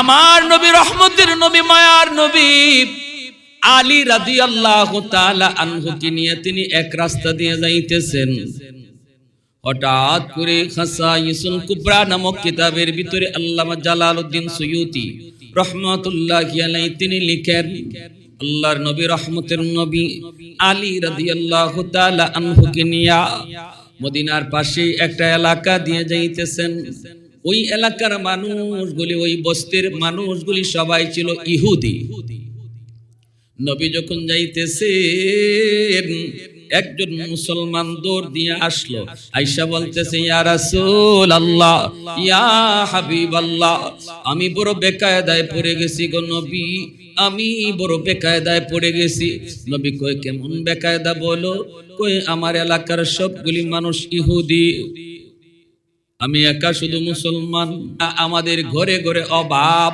আমার নবী রহমতের নবী মায়ার নবী আলী রাদিয়াল্লাহু তাআলা আনহুকে নিয়ে তিনি এক রাস্তা দিয়ে যাইতেছেন। হঠাৎ করে খাসাইসুল কুবরা নামক কিতাবের ভিতরে আল্লামা জালালউদ্দিন সুয়ুতি রাহমাতুল্লাহি আলাইহি তিনি লিখেন, আল্লাহর নবী রহমতের নবী আলী রাদিয়াল্লাহু তাআলা আনহুকে নিয়ে মদিনার পাশে একটা এলাকা দিয়ে যাইতেছেন। ওই এলাকার মানুষগুলি, ওই বস্তির মানুষগুলি সবাই ছিল ইহুদি। নবী যখন যাইতেছেন একজন মুসলমান দৌড় দিয়ে আসলো, আয়েশা বলতেছে, ইয়া রাসূলুল্লাহ, ইয়া হাবিবাল্লাহ, আমি বড় বেকায়দায় পড়ে গেছি গো নবী, আমি বড় বেকায়দায় পড়ে গেছি। নবী কয়, কেমন বেকায়দা বলো? কয়, আমার এলাকার সবগুলি মানুষ ইহুদি, আমি একা শুধু মুসলমান। আমাদের ঘরে ঘরে অভাব।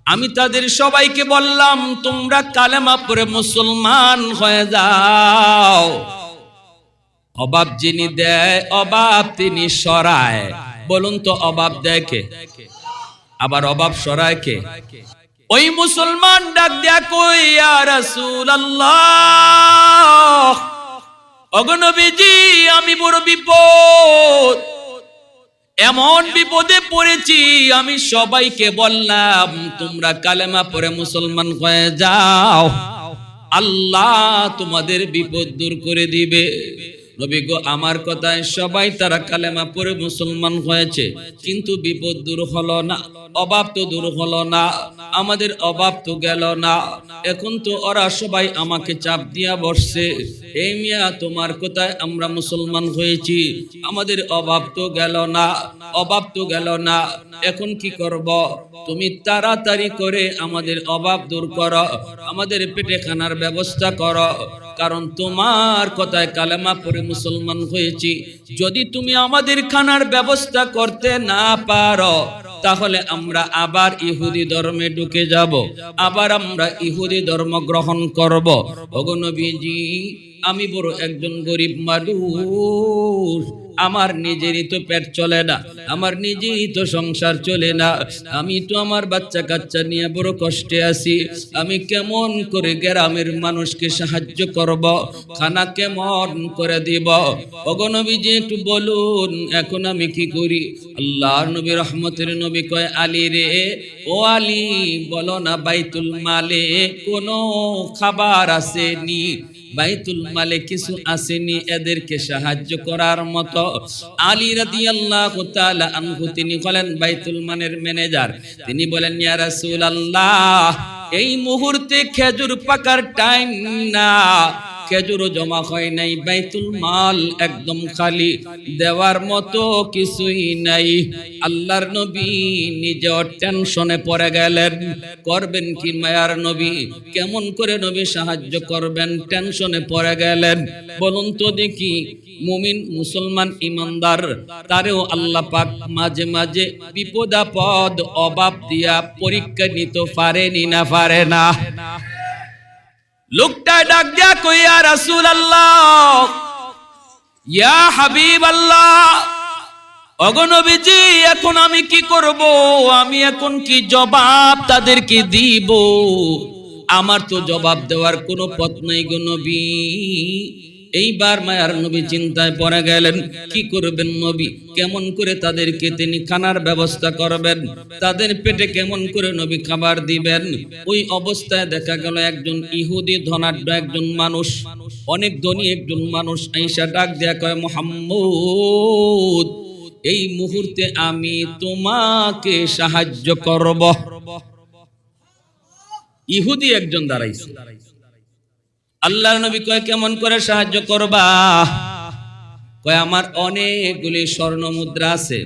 আমি তাদের সবাইকে বললাম, তোমরা কালেমা পড়ে মুসলমান হয়ে যাও। অভাব যিনি দেয়, অভাব তিনি সরায়। বলুন তো, অভাব দেয় কে? আবার অভাব সরায় কে? ওই মুসলমান ডাক দেয়া কই, ইয়া রাসূলুল্লাহ, ওগো নবীজি, আমি বড় বিপদ, এমন বিপদে পড়েছি। আমি সবাইকে বললাম তোমরা কালেমা পড়ে মুসলমান হয়ে যাও, আল্লাহ তোমাদের বিপদ দূর করে দিবে। নবী গো, আমার কথায় সবাই তারা কালেমা পড়ে মুসলমান হয়েছে, কিন্তু বিপদ দূর হলো না, অভাব তো দূর হলো না, আমাদের অভাব তো গেল না। এখন তো ওরা সবাই আমাকে চাপ দিয়া বসছে, এই মিয়া তোমার কথায় আমরা মুসলমান হয়েছি, আমাদের অভাব তো গেল না, অভাব তো গেল না, এখন কি করব? তুমি তাড়াতাড়ি করে আমাদের অভাব দূর করো, আমাদের পেটে খানার ব্যবস্থা করো, কারণ তোমার কথায় কালেমা পড়ে মুসলমান হয়েছি। যদি তুমি আমাদের খানার ব্যবস্থা করতে না পারো, তাহলে আমরা আবার ইহুদি ধর্মে ঢুকে যাব, আবার আমরা ইহুদি ধর্ম গ্রহণ করব। ওগো নবীজি, আমি বড় একজন গরিব মানুষ, আমার নিজেরই তো পেট চলে না, আমার নিজেরই তো সংসার চলে না, আমি তো আমার বাচ্চা কাচ্চা নিয়ে বড় কষ্টে আছি। আমি কেমন করে গ্রামের মানুষকে সাহায্য করব? খানা কেমন করে দিব? ওগো নবীজি, একটু বলুন এখন আমি কি করি? আল্লাহর নবী রহমতের নবী কয়, আলী রে, ও আলী, বলো না বাইতুল মালে কোনো খাবার আসেনি, বাইতুল মালে কিছু আসেনি এদেরকে সাহায্য করার মতো? আলী রাদিয়াল্লাহু তাআলা আনহু তিনি বলেন বাইতুল মালের ম্যানেজার, তিনি বলেন, ইয়া রাসূলুল্লাহ, এই মুহূর্তে খেজুর পাকার টাইম না, খেজুরও জমা হয় নাই, বাইতুল মাল একদম খালি, দেওয়ার মতো কিছুই নাই। আল্লাহর নবী নিজে টেনশনে পড়ে গেলেন, করবেন কি মায়ার নবী, কেমন করে নবী সাহায্য করবেন? টেনশনে পড়ে গেলেন। বলুন তো দেখি, মুমিন মুসলমান ইমানদার, তারেও আল্লাহ পাক মাঝে মাঝে বিপদ আপদ অভাব দিয়া পরীক্ষা নিতে পারেনি না পারে না? লোকটা ডাক দিয়া কই, ইয়া রাসূলুল্লাহ, ইয়া হাবিবাল্লাহ, ওগো নবীজি, এখন আমি কি করব? আমি এখন কি জবাব তাদেরকে দিব? আমার তো জবাব দেওয়ার কোনো পথ নাই গো নবী। এইবার মায়ার নবী চিন্তায় পড়ে গেলেন, কি করবেন নবী? কেমন করে তাদেরকে তিনি খানার ব্যবস্থা করবেন? তাদের পেটে কেমন করে নবী খাবার দিবেন? ওই অবস্থায় দেখা গেল একজন ইহুদি ধনাঢ্য একজন মানুষ, অনেক ধনী একজন মানুষ আয়েশা ডাক দেয়া কয়, মুহাম্মদ, এই মুহূর্তে আমি তোমাকে সাহায্য করব। ইহুদি একজন দাঁড়াইছে। আল্লাহর নবী কয়, কেমন করে সাহায্য করবা? কয়, আমার অনেকগুলি স্বর্ণ মুদ্রা আছে,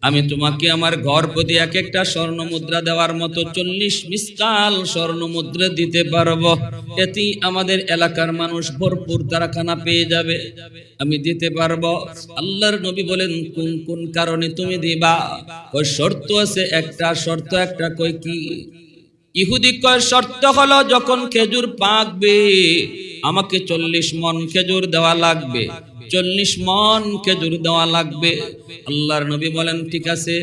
আমি তোমাকে আমার ঘর প্রতি এক একটা স্বর্ণ মুদ্রা দেওয়ার মতো 40 মিসকাল স্বর্ণ মুদ্রা দিতে পারবো। এতেই আমাদের এলাকার মানুষ ভরপুর তারা খানা পেয়ে যাবে, আমি দিতে পারবো। আল্লাহর নবী বলেন, কোন কোন কারণে তুমি দিবা? কয়, শর্ত আছে একটা। শর্ত একটা? কয় কি? ইহুদি কয়, শর্ত হলো যখন খেজুর পাকবে আমাকে 40 মণ খেজুর দেওয়া লাগবে। 40 মণ খেজুর দেওয়া লাগবে। আল্লাহর নবী বলেন ঠিক আছে,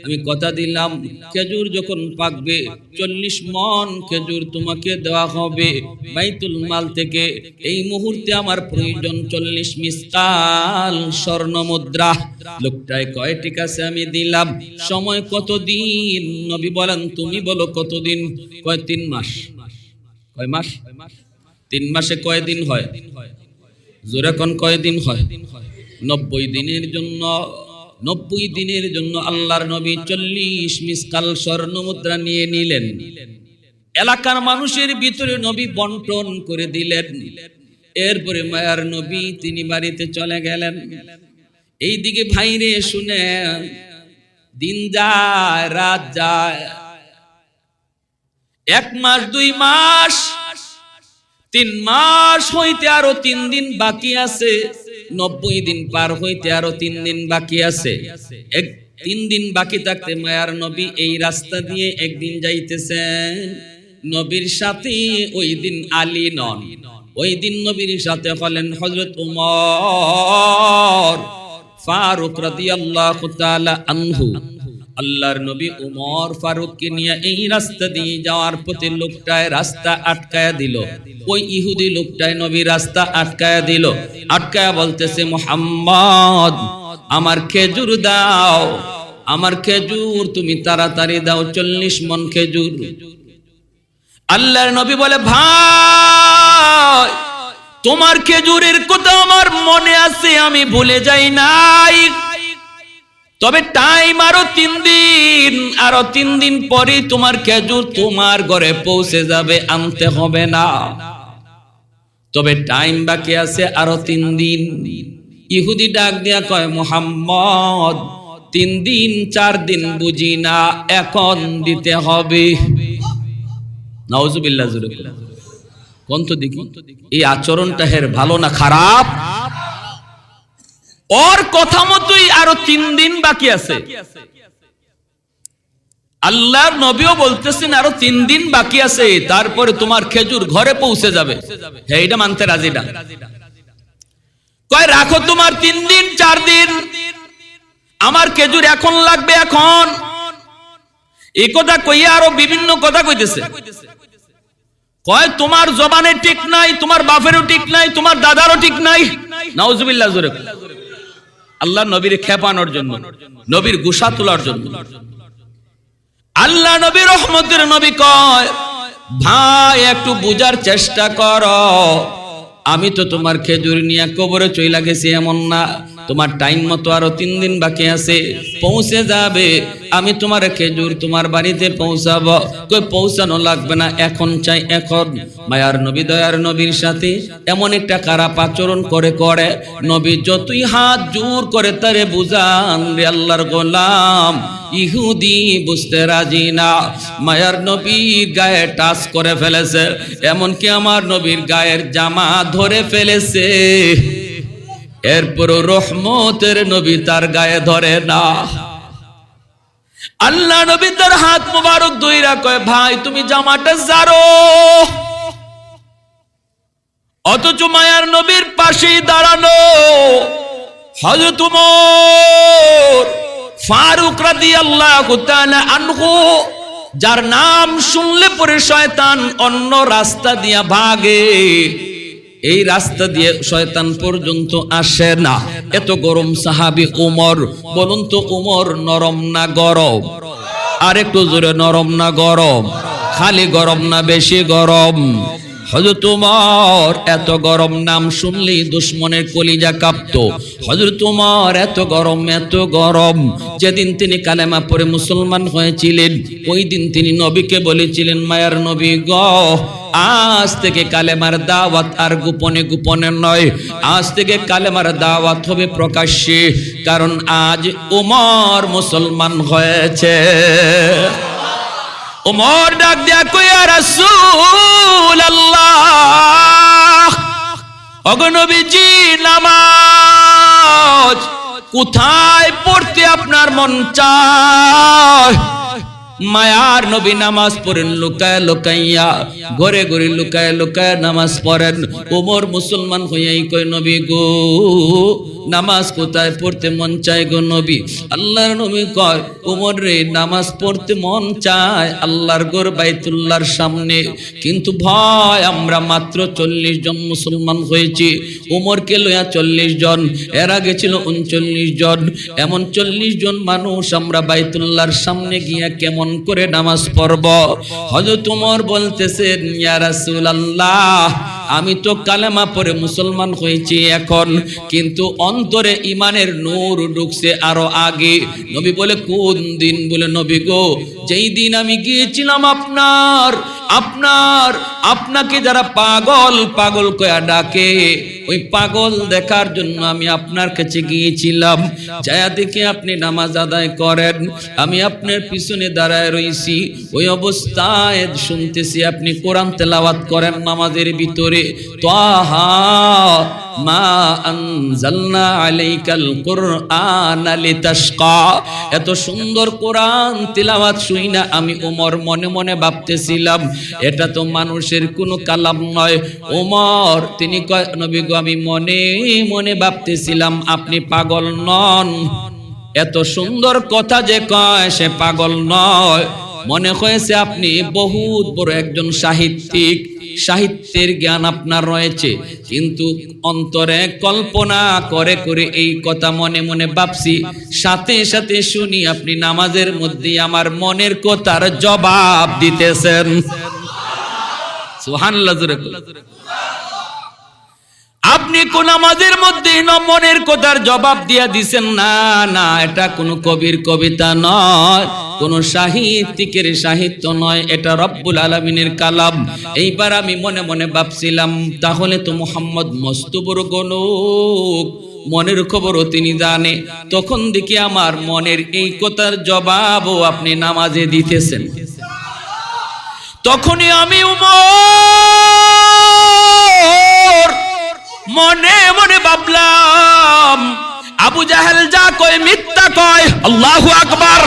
আমি কথা দিলাম খেজুর যখন পাকবে 40 মণ খেজুর তোমাকে দেওয়া হবে বাইতুল মাল থেকে। এই মুহূর্তে আমার প্রয়োজন 40 মিসকাল স্বর্ণ মুদ্রা। লোকটায় কয় ঠিক আছে আমি দিলাম। সময় কতদিন? নবী বলেন তুমি বলো কতদিন? কয় 3 মাস। কয় মাস? 3 মাসে কয় দিন হয়? জোরে কোন কয় দিন হয়? 90 দিনের জন্য। 90 দিনের জন্য আল্লাহর নবী 40 মিসকাল স্বর্ণ মুদ্রা নিয়ে নিলেন। এলাকার মানুষের ভিতরে নবী বন্টন করে দিলেন। এরপরে মায়ার নবী তিনি বাড়িতে চলে গেলেন। এইদিকে ভাইরে শুনে, দিন যায় রাত যায়, 1 মাস 2 মাস 3 মাস হইতে আরো 3 দিন বাকি আছে। 90 দিন পার হইতে আরো 3 দিন বাকি আছে। 3 দিন বাকি থাকতে মায়ার নবী এই রাস্তা দিয়ে একদিন যাইতেছেন। নবীর সাথে ওই দিন আলী নন, ওই দিন নবীর সাথে হলেন হযরত উমর ফারুক রাদিয়াল্লাহু তাআলা আনহু। আল্লাহর নবী উমর ফারুককে নিয়ে এই রাস্তা দিয়ে যাওয়ার পথে লোকটায় রাস্তা আটকায়া দিল। ওই ইহুদি লোকটায় নবী রাস্তা আটকায়া দিল। আটকায়া বলতেছে, মুহাম্মদ আমার খেজুর দাও, আমার খেজুর তুমি তাড়াতাড়ি দাও, 40 মণ খেজুর। আল্লাহর নবী বলে, ভাই তোমার খেজুরের কথা আমার মনে আছে, আমি ভুলে যাই নাই। তবে টাইম আরো 3 দিন, আরো 3 দিন পরে তোমার খেজুর তোমার ঘরে পৌঁছে যাবে, আনতে হবে না। তবে টাইম বাকি আছে আরো 3 দিন। ইহুদি ডাক দিয়া কয়, মুহাম্মদ 3 দিন 4 দিন বুঝি না, এখন দিতে হবে। নাউজুবিল্লাহ। কোন তো দেখি এই আচরণটা হের ভালো না খারাপ? ওর কথা মতোই আরো 3 দিন বাকি আছে। আল্লাহর নবীও বলতেছেন আরো 3 দিন বাকি আছে, তারপরে তোমার খেজুর ঘরে পৌঁছে যাবে। হ্যাঁ, এটা মানতে রাজি না। কয় রাখো তোমার 3 দিন 4 দিন, আমার খেজুর এখন লাগবে এখন। এই কথা কইয়া আরো বিভিন্ন কথা কইতেছে। কয় তোমার জবানে ঠিক নাই, তোমার বাপেরও ঠিক নাই, তোমার দাদারও ঠিক নাই। নাউজুবিল্লাহ। জোরে আল্লাহ নবীর খেপানোর জন্য, নবীর গুসা তোলার জন্য। আল্লাহ নবী রহমতের নবী কয়, ভাই একটু বুঝার চেষ্টা করো, আমি তো তোমার খেজুর নিয়ে কবরে চইলা গেছি এমন না, তোমার টাইম মতো আরো 3 দিন বাকি আছে, পৌঁছে যাবে। আমি তোমার খেজুর তোমার বাড়িতে পৌঁছাবো। কই পৌঁছানো লাগবে না, এখন চাই এখন। মায়ার নবী দয়ার নবীর সাথে এমন একটা খারাপ আচরণ করে নবী যতই হাত জোর করে তারে বুঝান, রে আল্লাহর গোলাম ইহুদি বুঝতে রাজি না। মায়ার নবীর গায়ে টাচ করে ফেলেছে, এমনকি আমার নবীর গায়ের জামা ধরে ফেলেছে। এরপরও রহমতের নবী তার গায়ে ধরে না। আল্লাহ নবী তার হাত মুবারক ধইরা কয়, ভাই তুমি জামাটা জারো। অথচ মায়ার নবীর পাশেই দাঁড়ানো হযরত উমর ফারুক রাদিয়াল্লাহু তাআলা আনহু, যার নাম শুনলে পরে শয়তান অন্য রাস্তা দিয়া ভাগে, এই রাস্তা দিয়ে শয়তান পর্যন্ত আসে না। এত গরম সাহাবী উমর। বলুন তো উমর নরম না গরম? আর একটু জোরে, নরম না গরম? খালি গরম না বেশি গরম? হযরত উমর এত গরম, নাম শুনলেই দুশমনের কলিজা কাঁপতো। হযরত উমর এত গরম, এত গরম, যেদিন তিনি কালেমা পড়ে মুসলমান হয়েছিলেন ওই দিন তিনি নবীকে বলেছিলেন, মায়ার নবী গো, আজ থেকে কালেমার দাওয়াত আর গোপনে গোপনে নয়, আজ থেকে কালেমার দাওয়াত হবে প্রকাশ্যে, কারণ আজ উমর মুসলমান হয়েছে। উমর ডাক দিয়া কই, ইয়া রাসূলুল্লাহ, ওগো নবীজি, নামাজ কোথায় পড়তে আপনার মন চায়? মায়ার নবী নামাজ পড়েন লুকায় লুকাইয়া, ঘরে ঘরে লুকায় লুকায় নামাজ পড়েন। ওমর মুসলমান হইয়াই কয় নবী গো নামাজ কোথায় পড়তে মন চায় গো নবী? আল্লাহর নবী কয় ওমর রে নামাজ পড়তে মন চায় আল্লাহর ঘর বাইতুল্লাহর সামনে, কিন্তু ভয় আমরা মাত্র 40 জন মুসলমান হয়েছি, ওমরকে লইয়া 40 জন, এর আগে ছিল 39 জন, এমন 40 জন মানুষ আমরা বাইতুল্লাহর সামনে গিয়া কেমন করে নামাজ পড়ব? হযরত ওমর বলতেছেন ইয়া রাসূলুল্লাহ আমি তো কালেমা পড়ে মুসলমান হয়েছি এখন, কিন্তু অন্তরে ইমানের নূর ঢুকছে আরো আগে। নবী বলে কোন দিন? বলে নবী গো যেই দিন আমি গিয়েছিলাম আপনাকে যারা পাগল পাগল কয়া ডাকে ওই পাগল দেখার জন্য আমি আপনার কাছে গিয়েছিলাম, যায়া দেখে আপনি নামাজ আদায় করেন, আমি আপনার পিছনে দাঁড়ায় রইছি, ওই অবস্থায় শুনতেছি আপনি কোরআন তেলাওয়াত করেন নামাজের ভিতরে, তাহা মা আনজালনা আলাইকাল কুরআনা লিতাশকা। এত সুন্দর কোরআন তেলাওয়াত শুই না আমি ওমর মনে মনে ভাবতেছিলাম এটা তো মানুষের কোনো কালাম নয়। ওমর তিনি কয় নবী গো আমি মনে মনে ভাবতেছিলাম আপনি পাগল নন, এত সুন্দর কথা যে কয় সে পাগল নয়, মনে হয়েছে আপনি বহুত বড় একজন সাহিত্যিক, সাহিত্যের জ্ঞান আপনার রয়েছে, কিন্তু অন্তরে কল্পনা করে করে এই কথা মনে মনে ভাবছি, সাথে সাথে শুনি আপনি নামাজের মধ্যে আমার মনের কথার জবাব দিতেছেন। সুবহানাল্লাহ। আপনি কোন নামাজের মধ্যে মনের কথার জবাব দিয়া দিছেন না, না এটা কোন কবির কবিতা নয়, কোন সাহিত্যিকের সাহিত্য নয়, এটা রব্বুল আলামিনের কালাম। এইবার আমি মনে মনে ভাবছিলাম তাহলে তো মুহাম্মদ মস্ত বড় গণক, মনের খবরও তিনি জানে, তখন দেখি আমার মনের এই কথার জবাবও আপনি নামাজে দিতেছেন। তখনই আমি মনে মনে ভাবলাম আবু জাহেল যা কয় মিথ্যা কয়, আল্লাহু আকবার,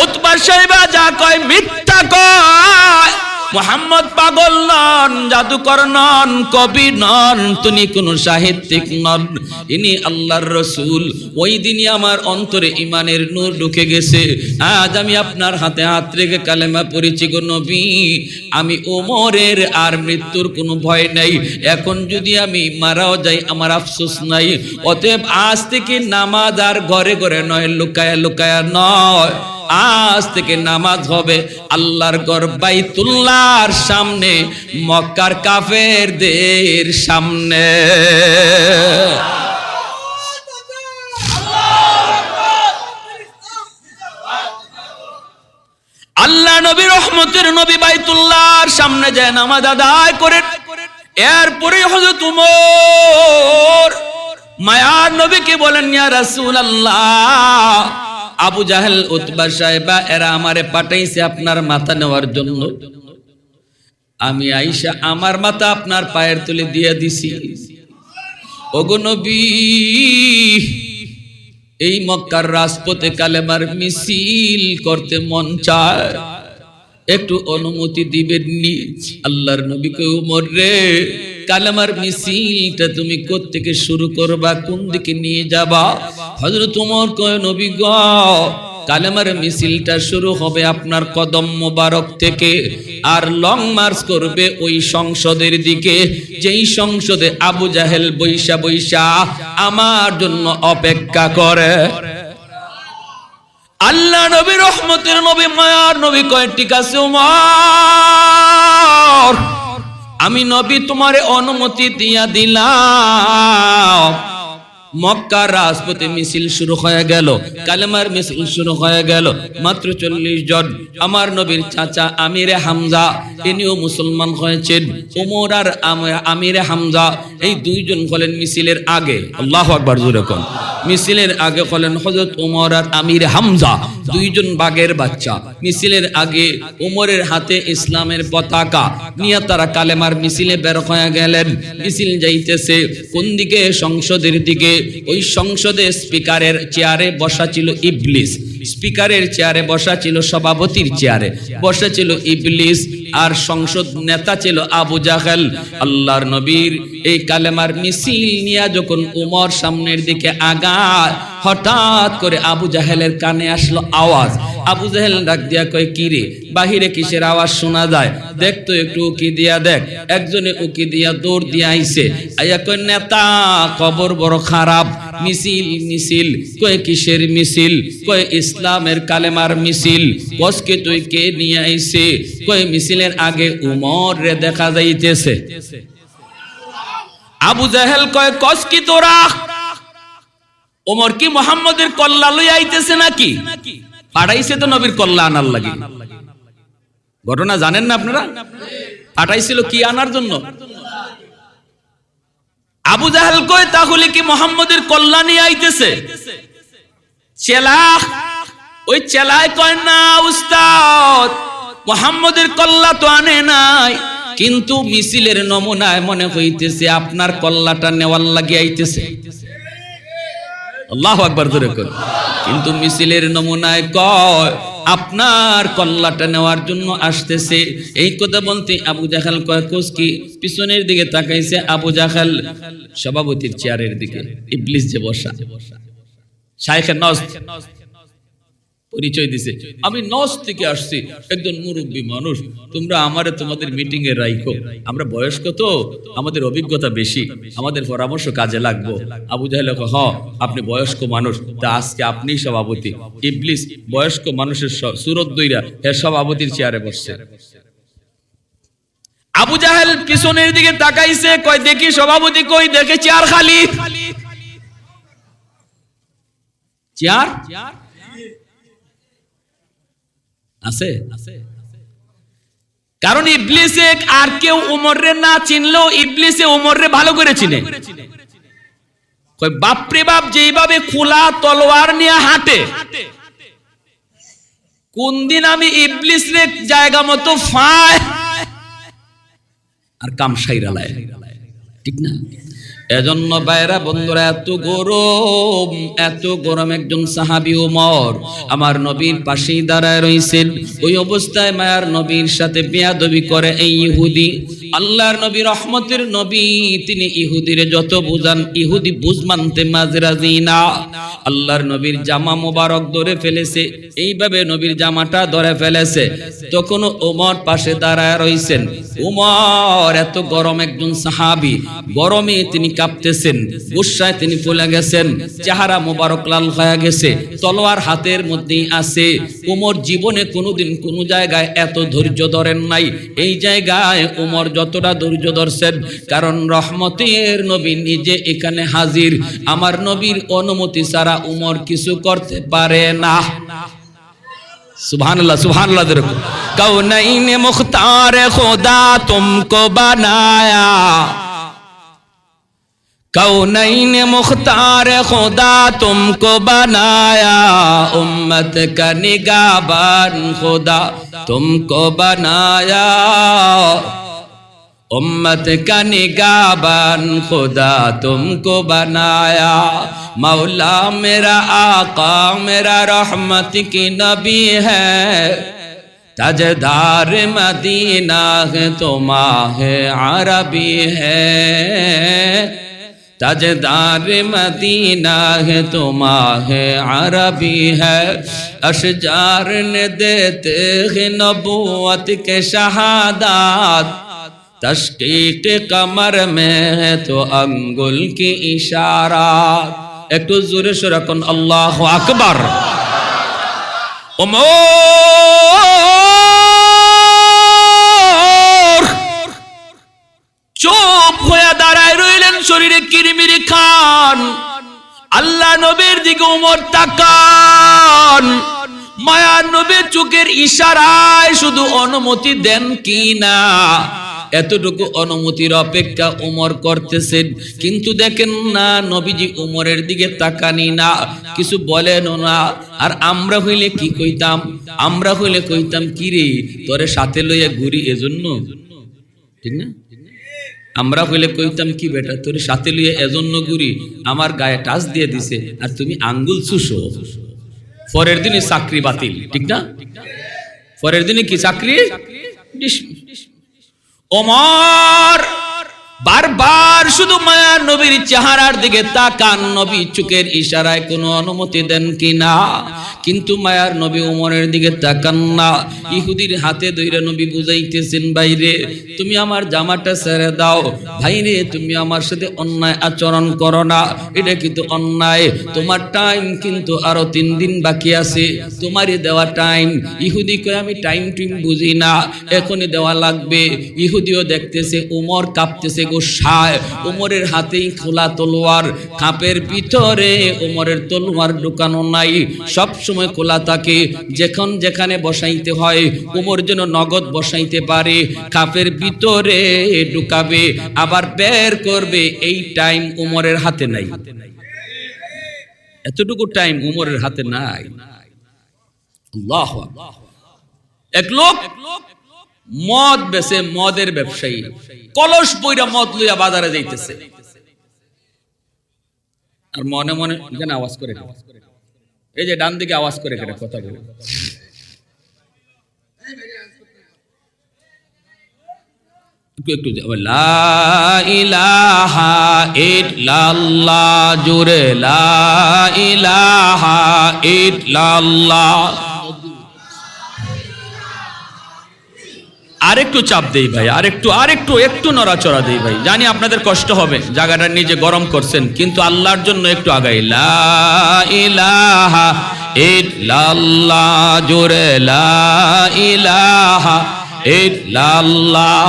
উতবা শাইবা যা কয় মিথ্যা কয়, মুহাম্মদ পাগল নন, জাদুকর নন, কবি নন, তিনি কোন সাহিত্যিক নন, ইনি আল্লাহর রাসূল। ওই দিনই আমার অন্তরে ইমানের নূর ঢুকে গেছে। আজ আমি আপনার হাতে হাত রেখে কালেমা পড়েছি গো নবী, আমি ওমরের আর মৃত্যুর কোনো ভয় নাই, এখন যদি আমি মারাও যাই আমার আফসোস নাই। অতএব আজ থেকে নামাজ আর ঘরে ঘরে নয়, লুকায়া লুকায়া নয়, আজ থেকে নামাজ হবে আল্লাহর ঘর বাইতুল্লাহর সামনে, মক্কার কাফেরদের সামনে। আল্লাহ নবী রহমতের নবী বাইতুল্লাহর সামনে যায় নামাজ আদায় করেন। এরপরে হযরত ওমর মায়ার নবীকে বলেন ইয়া রাসূলুল্লাহ আবু জাহেল উতবা সাহেবা এরা আমারে পাঠাইছে আপনার মাথা নেওয়ার জন্য, আমি আয়েশা আমার মাথা আপনার পায়ের তলে দিয়ে দিছি। ওগো নবী এই মক্কার রাজপথে কালেমার মিছিল করতে মন চায়, একটু অনুমতি দিবেন নি? আল্লাহর নবী কই ওমর রে কালেমার মিছিলটা তুমি কোত্থেকে শুরু করবা, কোন দিকে নিয়ে যাবা? হযরত ওমর কয় নবী গো কালেমার মিছিলটা শুরু হবে আপনার কদম মোবারক থেকে, আর লং মার্চ করবে ওই সংসদের দিকে, যেই সংসদে আবু জাহেল বৈশা বৈশা আমার জন্য অপেক্ষা করে। আল্লাহ নবী রহমতের নবী মায়ার নবী কয় ঠিক আছে ওমর, আমি নবী তোমারে অনুমতি দিয়া দিলাম। মক্কার রাজপথে মিছিল শুরু হয়ে গেল, কালেমার মিছিল শুরু হয়ে গেল। মাত্র 40 জন আমার নবীর চাচা আমিরে হামজা ইনিও মুসলমান হয়েছেন। ওমর আর আমিরে হামজা এই দুইজন হলেন মিছিলের আগে। আল্লাহু আকবার জোরে কোন। মিছিলের আগে হলেন হযরত ওমর আর আমিরে হামজা, দুইজন বাঘের বাচ্চা। মিছিলের আগে ওমরের হাতে ইসলামের পতাকা নিয়ে তারা কালেমার মিছিলে বের হয়ে গেলেন। মিছিল যাইতেছে কোন দিকে? সংসদের দিকে। ওই সংসদে স্পিকারের চেয়ারে বসা ছিল ইবলিস। স্পিকারের চেয়ারে বসা ছিল, সভাপতির চেয়ারে বসা ছিল ইবলিস, আর সংসদ নেতা ছিল আবু জাহেল। আল্লাহর নবীর এই কালেমার মিছিল নিয়ে যখন উমর সামনের দিকে আগায়, হঠাৎ করে আবু জাহেলের কানে আসলো আওয়াজ। আবু জাহেল ডাক দিয়া কয়, কি রে, বাহিরে কিসের আওয়াজ শোনা যায়? দেখ তো একটু উকি দিয়া দেখ। একজনে উকি দিয়া দৌড় দিয়া আইছে, আইয়া কয়, নেতা খবর বড় খারাপ, মিছিল মিছিল। কয় কিসের মিছিল? কয় ইসলামের কালেমার মিছিল। কসকে তুই কে নিয়ে আইছে? কয় মিছিলের আগে উমর রে দেখা যাইতেছে। আবু জাহেল কয়, কস কি তোরা? ওমর কি মুহাম্মদের কল্লা লই আইতেছে নাকি? পাঠাইছে তো নবীর কল্লা আনার লাগি। ঘটনা জানেন না আপনারা? পাঠাইছিল কি আনার জন্য? আবু জাহেল কয়, তাহলে কি মুহাম্মদের কল্লা নিয়ে আইতেছে? চেলা, ওই চেলায় কয়, না উস্তাদ, মুহাম্মদের কল্লা তো আনে নাই, কিন্তু মিছিলের নমুনায় মনে হইতেছে আপনার কল্লাটা নেওয়ার লাগি আইতেছে। আল্লাহু আকবার জোরে করে। কিন্তু মিছিলের নমুনায় কয় আপনার কল্লাটা নেওয়ার জন্য আসতেছে। এই কথা বলতে আবু জাহেল কয়, কোস কি? পিছনের দিকে তাকাইছে আবু জাহেল সভাপতির চেয়ারের দিকে, ইবলিস যে বসা। শাইখে নজদ পরিচয় দিছে, আমি নজদ থেকে আসছি, একজন মুরব্বী মানুষ, তোমরা আমারে তোমাদের মিটিং এ রাইখো, আমরা বয়স্ক তো, আমাদের অভিজ্ঞতা বেশি, আমাদের পরামর্শ কাজে লাগবো। আবু জাহেল কয়, হ আপনি বয়স্ক মানুষ, তা আজকে আপনিই সভাপতি। ইবলিস বয়স্ক মানুষের সুরত দইরা হে সভাপতির চেয়ারে বসছে। আবু জাহেল পিছনের দিকে তাকাইছে, কয় দেখি সভাপতি কই? দেখে চেয়ার খালি। চেয়ার আছে, কারণ ইবলিসে আর কেউ উমরে না চিনলেও ইবলিসে উমরে ভালো করে চিনে। কই বাপরে বাপ, যেইভাবে খোলা তলোয়ার নিয়ে হাঁটে, কোন দিন আমি ইবলিস রে জায়গা মতো ফায় আর কাম সাইরা লাই, ঠিক না? এজন্য বাইরা বন্ধুরা, এত গরম একজন সাহাবী ওমর আমার নবীর পাশেই দাঁড়ায় রইছেন। ওই অবস্থায় মায়ার নবীর সাথে বেয়াদবি করে এই ইহুদি। আল্লাহর নবী রহমতের নবী, তিনি ইহুদিরে যত বুঝান, ইহুদি বুঝ মানতে মাঝ রাজি না। আল্লাহর নবীর জামা মোবারক ধরে ফেলেছে, এইভাবে নবীর জামাটা ধরে ফেলেছে, তখন ওমর পাশে দাঁড়ায় রইছেন। ওমর এত গরম একজন সাহাবী, গরমে তিনি কাঁপতেছেন, গুসায় তিনি ফুলে গেছেন, চেহারা মোবারক লাল হয়ে গেছে, তলোয়ার হাতের মধ্যেই আছে। ওমর জীবনে কোনোদিন কোনো জায়গায় এত ধৈর্য ধরেন নাই, এই জায়গায় ওমর যতটা ধৈর্য ধরছেন, কারণ রহমতের নবী নিজে এখানে হাজির। আমার নবীর অনুমতি ছাড়া ওমর কিছু করতে পারে না। সুবহানাল্লাহ, সুবহানাল্লাহ। কৌনাইন মুখতার খোদা তুমকো বানায়া, कौनैन मुख्तार खुदा तुमको बनाया, उम्मत का निगाहबान खुदा तुमको बनाया, उम्मत का निगाहबान खुदा तुमको बनाया। मौला मेरा आका मेरा रहमत की नबी है, ताजदार मदीना है तो माह अरबी है, ताजदार मदीना है तो माह अरबी है। अशजार ने देते हैं नबूवत के शहादात, तशकीक कमर में है तो अंगुल की इशारात। एक तो जोरे से रखन अल्लाह अकबर। চুপ হয়ে দাঁড়ায় রইলেন, শরীরে কিরিমিরি খান। আল্লাহ নবীর দিকে ওমর তাকান, মায়ার নবীর চোখের ইশারায় শুধু অনুমতি দেন কি না, এতটুকু অনুমতির অপেক্ষা ওমর করতেছেন। কিন্তু দেখেন না, নবীজি ওমরের দিকে তাকানি না, কিছু বলেন না। আর আমরা হইলে কি কইতাম? আমরা হইলে কইতাম, কি রে তোরে সাথে লইয়া ঘুরি, এজন্য, ঠিক না? আমরা হইলে কইতাম, কি বেটা তোর সাথে লইয়া এজন্য ঘুরি, আমার গায়ে টাচ দিয়ে দিছে আর তুমি আঙ্গুল চুষো। পরের দিনই চাকরি বাতিল, ঠিক না? পরের দিনই কি চাকরি? ওমর বারবার শুধু মায়ার নবীর চেহারার দিকে তাকান, নবী চোখের ইশারায় কোনো অনুমতি দেন কিনা, কিন্তু মায়ার নবী ওমরের দিকে তাকান না। ইহুদির হাতে ধরে নবী বুঝাইতেছেন, বাইরে তুমি আমার জামাটা ছেড়ে দাও, ভাইরে তুমি আমার সাথে অন্যায় আচরণ করো না, এটা কিন্তু অন্যায়, তোমার টাইম কিন্তু আরো 3 দিন বাকি আছে, তোমারই দেওয়া টাইম। ইহুদি কয় আমি টাইম বুঝি না, এখনই দেওয়া লাগবে। ইহুদিও দেখতেছে ওমর কাঁপতেছে গোসায়, ওমরের হাতেই খোলা তলোয়ার, কাপের ভিতরে ওমরের তলোয়ার ঢুকানো নাই, সব সময় খোলা থাকে, যখন যেখানে বসাইতে হয় ওমর যেন নগদ বসাইতে পারে, কাপের ভিতরে ঢুকাবে আবার বের করবে, এই টাইম ওমরের হাতে নাই। এতটুকু টাইম ওমরের হাতে নাই। আল্লাহু আকবার। এক লোক মদ বেচে, মদের ব্যবসায়ী, কলস বইরা মদ লইয়া বাজারে যাইতেছে, আর মনে মনে যেন আওয়াজ করে, এই যে ডান দিকে আওয়াজ করে কেটে কথা বলে, একটু লা ইলাহা ইল্লাল্লাহ, জোরে লা ইলাহা ইল্লাল্লাহ। আরেকটু চাপ দেই ভাই, আরেকটু নড়াচড়া দেই ভাই, জানি আপনাদের কষ্ট হবে, জায়গাটা নিজে গরম করছেন, কিন্তু আল্লাহর জন্য একটু আগাই। লা ইলাহা ইল্লাল্লাহ, জোরে লা ইলাহা ইল্লাল্লাহ।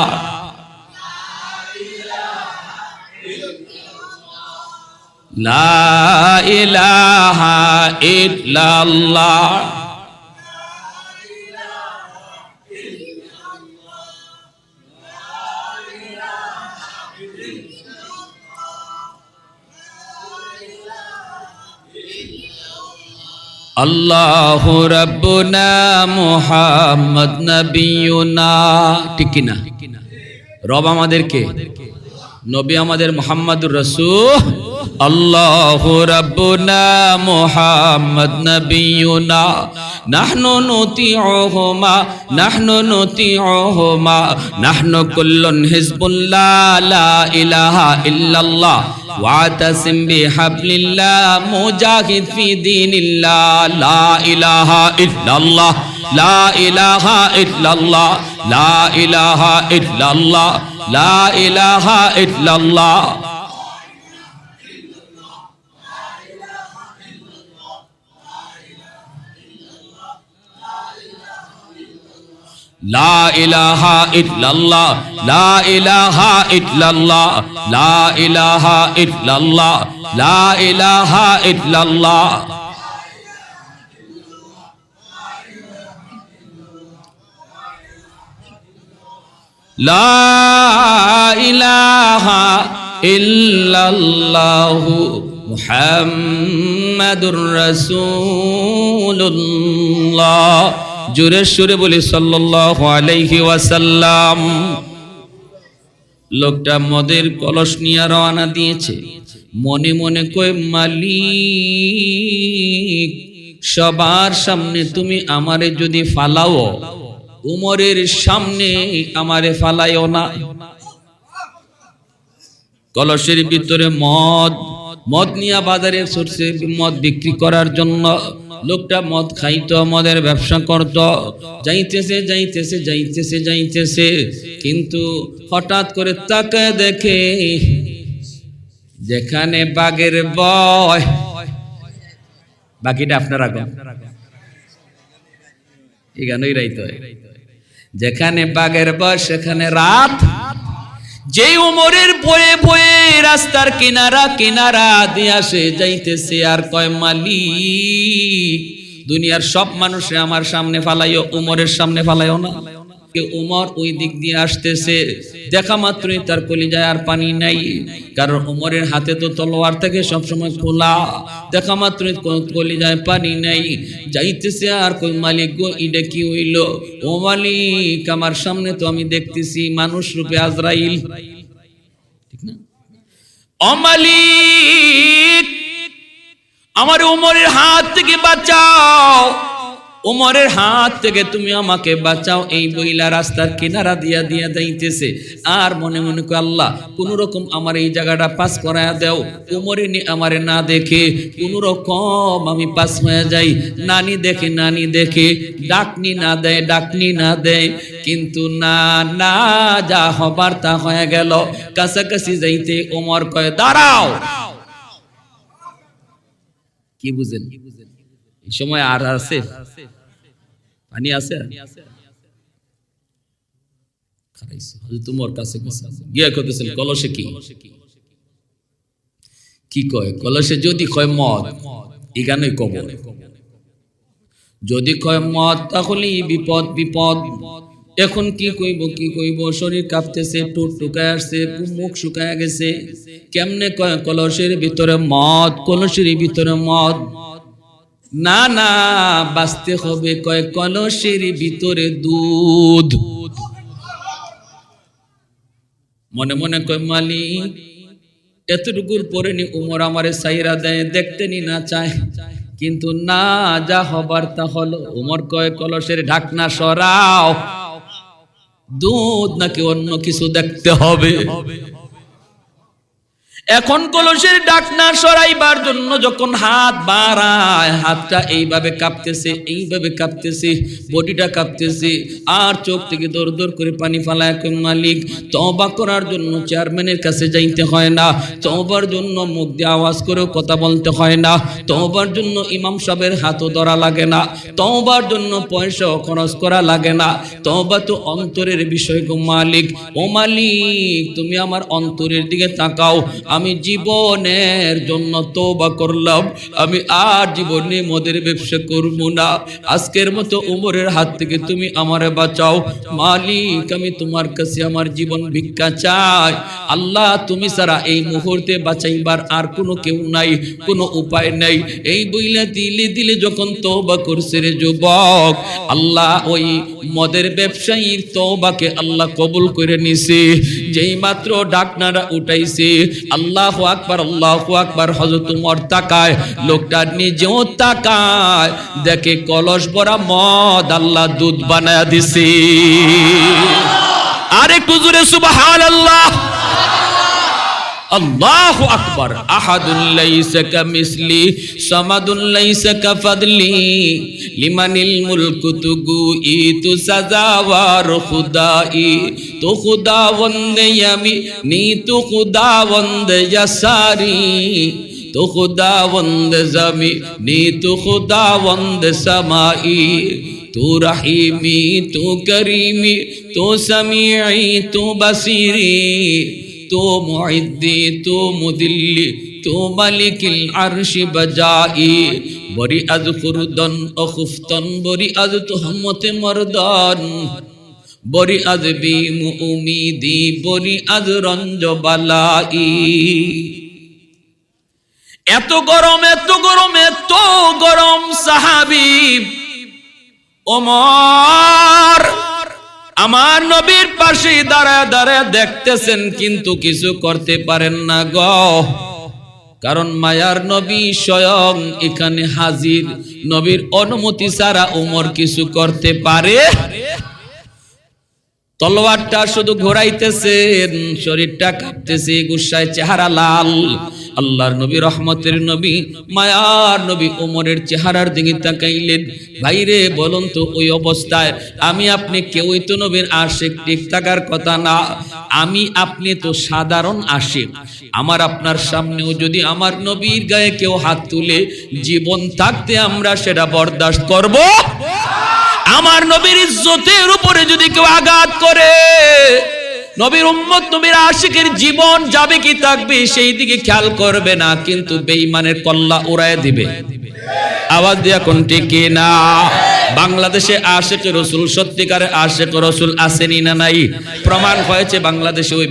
লা ইলাহা ইল্লাল্লাহ। আল্লাহু রাব্বুনা মুহাম্মদ নবিয়ুনা, ঠিক কি না? রব আমাদেরকে, নবী আমাদের মুহাম্মাদুর রাসূল। আল্লাহু রাব্বুনা মুহাম্মদ নবিয়ুনা, নাহনু নুতিউহুমা নাহনু কুল্লুন হিজবুল্লাহ, লা ইলাহা ইল্লাল্লাহ ওয়াতাসিম বিহাবলিল্লাহ, মুজাহিদ ফি দীনিল্লাহ, লা ইলাহা ইল্লাল্লাহ, লা ইলাহা ইল্লাল্লাহ, লা ইলাহা ইল্লাল্লাহ, লা ইলাহা ইল্লাল্লাহ। লা ইলাহা ইল্লাল্লাহ, লা ইলাহা ইল্লাল্লাহ, লা ইলাহা ইল্লাল্লাহ, লা ইলাহা ইল্লাল্লাহ। লা ইলাহা ইল্লাল্লাহু মুহাম্মাদুর রাসূলুল্লাহ, জোরে সুরে বলি সাল্লাল্লাহু আলাইহি ওয়াসাল্লাম। লোকটা মদের কলস নিয়ে রওনা দিয়েছে, মনে মনে কয় মালিক সবার সামনে তুমি আমারে যদি ফালাও, উমরের সামনে আমারে ফালাইও না। কলসের ভিতরে মদ নিয়ে বাজারে ছুটছে মদ বিক্রি করার জন্য। লোকটা মদ খাইতো, মদের ব্যবসা করত, যাইতেছে, কিন্তু হঠাৎ করে তাকায় দেখে যেখানে বাঘের ভয়, বাকিটা আপনারা এই গানই রাইতে হয়, যেখানে বাঘের ভয় সেখানে রাত। যে উমরের বয়ে বয়ে রাস্তার কিনারা দিয়ে আসে যাইতেছে, আর কয় মালিক দুনিয়ার সব মানুষে আমার সামনে ফালাইও, উমরের সামনে ফালাইও না। উমর ওই দিক দিয়ে আসতেছে, দেখা মাত্রই তার কলিজায় আর পানি নাই, কারণ উমরের হাতে তো তলোয়ার থেকে সবসময় খোলা, দেখা মাত্রই কলিজায় পানি নাই। যাইতেছে আর কই মালিক গো এটা কি হইল? ও মালিক আমার সামনে তো আমি দেখতেছি মানুষ রূপে আজরাইল, ঠিক না? ও মালিক আমার উমরের হাত থেকে বাঁচাও, উমরের হাত থেকে তুমি আমাকে বাঁচাও। এই বইলা রাস্তার কিনারা দিয়া দিয়া যাইতেছে আর মনে মনে কয় আল্লাহ কোন রকম আমার এই জায়গাটা পাস করায়া দাও। উমরে আমারে না দেখে কোন রকম আমি পাস হয়ে যাই। নানি দেখে, নানি দেখে, ডাকনি না দেয়, ডাকনি না দেয়, কিন্তু না না, যা হবার তা হয়ে গেল। কাছাকাছি যাইতে ওমর কয় দাঁড়াও। কি বুঝেন এই সময় আর আছে পানি আছে? তোমার কাছে গিয়া করতেছেন কলসে কি কয়? কলসে যদি কয় মদ, এখানে কবর। যদি কয় মদ তাহলে বিপদ বিপদ। এখন কি কইব কি কইব? শরীর কাঁপতেছে, ঠোঁট টুকায় আসছে, মুখ শুকায় গেছে। কেমনে কয় কলসের ভিতরে মদ, কলসের ভিতরে মদ? না না, বাঁচতে হবে। কয় কলসের ভিতরে দুধ। মনে মনে কয় মালিক এতটুকুর পরে নি উমর আমারে সাইরা দেয়, দেখতে নি না চায়, কিন্তু না, যা হবার তা হলো। উমর কয় কলসের ঢাকনা সরাও। দুধ নাকি অন্য কিছু দেখতে হবে। এখন কলসের ঢাকনা সরাইবার জন্য যখন হাত বাড়ায়, হাতটা এইভাবে কাঁপতেছে, এইভাবে কাঁপতেছে, বডিটা কাঁপতেছে, আর চোখ থেকে দৌড় দৌড় করে পানি ফালায়। মালিক তওবা করার জন্য চেয়ারম্যানের কাছে যাইতে হয় না, তওবার জন্য মুখ দিয়ে আওয়াজ করেও কথা বলতে হয় না, তওবার জন্য ইমাম সাহেবের হাতও ধরা লাগে না, তওবার জন্য পয়সাও খরচ করা লাগে না। তওবা তো অন্তরের বিষয় গো মালিক। ও মালিক তুমি আমার অন্তরের দিকে তাকাও। আমি জীবনের জন্য তওবা করলাম, আমি আর জীবনে মদের ব্যবসা করব না। আজকের মতো উমরের হাত থেকে তুমি আমারে বাঁচাও মালিক। আমি তোমার কাছে আমার জীবন ভিক্ষা চাই। আল্লাহ তুমি ছাড়া এই মুহূর্তে বাঁচাইবার আর কোনো কেউ নাই, কোনো উপায় নাই। এই বইলা দিলে দিলে যখন তওবা করছে রে যুবক, আল্লাহ ওই মদের ব্যবসায়ীর তওবাকে আল্লাহ কবুল করে নিছে। যেই মাত্র ডাকনাটা উঠাইছে, আল্লাহু আকবার, আল্লাহু আকবার। হযরত ওমর তাকায়, লোকটা নিজেও তাকায়, দেখে কলস ভরা মদ আল্লাহ দুধ বানায়া দিছে। আরেকটু জোরে সুবহানাল্লাহ। আল্লাহু আকবার। আহাদুন লাইসা কামিসলি সামাদুন লাইসা কাফাদলি লিমানিল মুলকু তুগু ইতু সাজাওয়ার খুদাই তো খুদাবন্দে আমি নি তো খুদাবন্দে ইয়াসারি তো খুদাবন্দে জামি নি তো খুদাবন্দে সামাই তো রহিমি তো করিমি তো সামিঈ তো বসিরি তো মুইদ্দি তো মুদিল্লি তো মালিকিল আরশি বাজাই বরি আজ খুরদন ও খুফতন বরি আজ তুহমতে মরদান বরি আজ বিম উমিদি বরি আজ রঞ্জ বালাই। এত গরম, এত গরম, এত গরম সাহাবী ওমর আমার নবীর পাশে দাঁড়ায় দাঁড়ায় দেখতেছেন, কিন্তু কিছু করতে পারেন না গো। কারণ মায়ার নবী স্বয়ং এখানে হাজির। নবীর অনুমতি ছাড়া ওমর কিছু করতে পারে? তলোয়ারটা শুধু ঘোরাইতেছেন, শরীরটা কাঁপতেছে, গুসায় চেহারা লাল। আল্লাহর নবী, রহমতের নবী, মায়ার নবী ওমরের চেহারার দিকে তাকাইলেন। ভাইরে বলুন তো ওই অবস্থায় আমি আপনি কেউই তো নবীর আশিক ঠিক থাকার কথা না। আমি আপনি তো সাধারণ আশিক। আমার আপনার সামনেও যদি আমার নবীর গায়ে কেউ হাত তুলে, জীবন থাকতে আমরা সেটা বরদাস্ত করব? আমার নবীর ইজ্জতের উপরে যদি কেউ আঘাত করে, নবীর উম্মত নবীর আশিকের জীবন যাবে কি থাকবে সেই দিকে খেয়াল করবে না, কিন্তু বেঈমানের কল্লা উড়ায় দিবে। আওয়াজ দিয়া কোন ঠিক না? বাংলাদেশে আশিক রাসূল, সত্যিকারের আশিক রাসূল আসেনি না নাই? প্রমাণ হয়েছে বাংলাদেশে ওই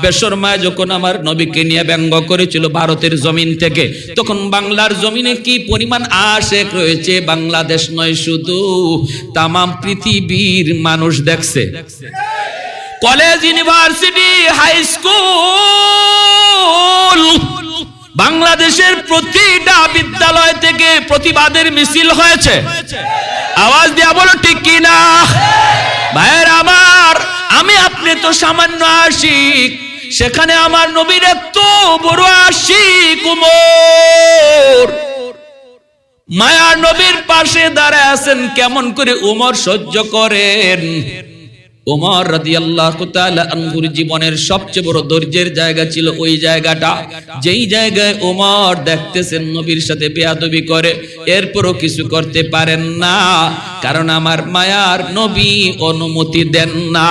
বেশরমায় যখন আমার নবীকে নিয়ে ব্যঙ্গ করেছিল ভারতের জমিন থেকে, তখন বাংলার জমিনে কি পরিমাণ আশিক রয়েছে বাংলাদেশ নয় শুধু তাম পৃথিবীর মানুষ দেখছে। কলেজ, ইউনিভার্সিটি, হাই স্কুল, বাংলাদেশের প্রতিটা বিদ্যালয় থেকে প্রতিবাদের মিছিল হয়েছে। আওয়াজ দিয়া বলো ঠিক কিনা? ভাইয়ের আমার, আমি আপনি তো সামান্য আশিক, সেখানে আমার নবীর এত বড় আশিক উমর, মায়ার নবীর পাশে দাঁড়ায় আছেন, কেমন করে উমর সহ্য করেন? উমর রাদিয়াল্লাহু তাআলা আনহুর জীবনের সবচেয়ে বড় ধৈর্যের জায়গা ছিল ওই জায়গাটা, যেই জায়গায় উমর দেখতেছেন নবীর সাথে বেয়াদবি করে, এরপরও কিছু করতে পারেন না, কারণ আমার মায়ার নবী অনুমতি দেন না।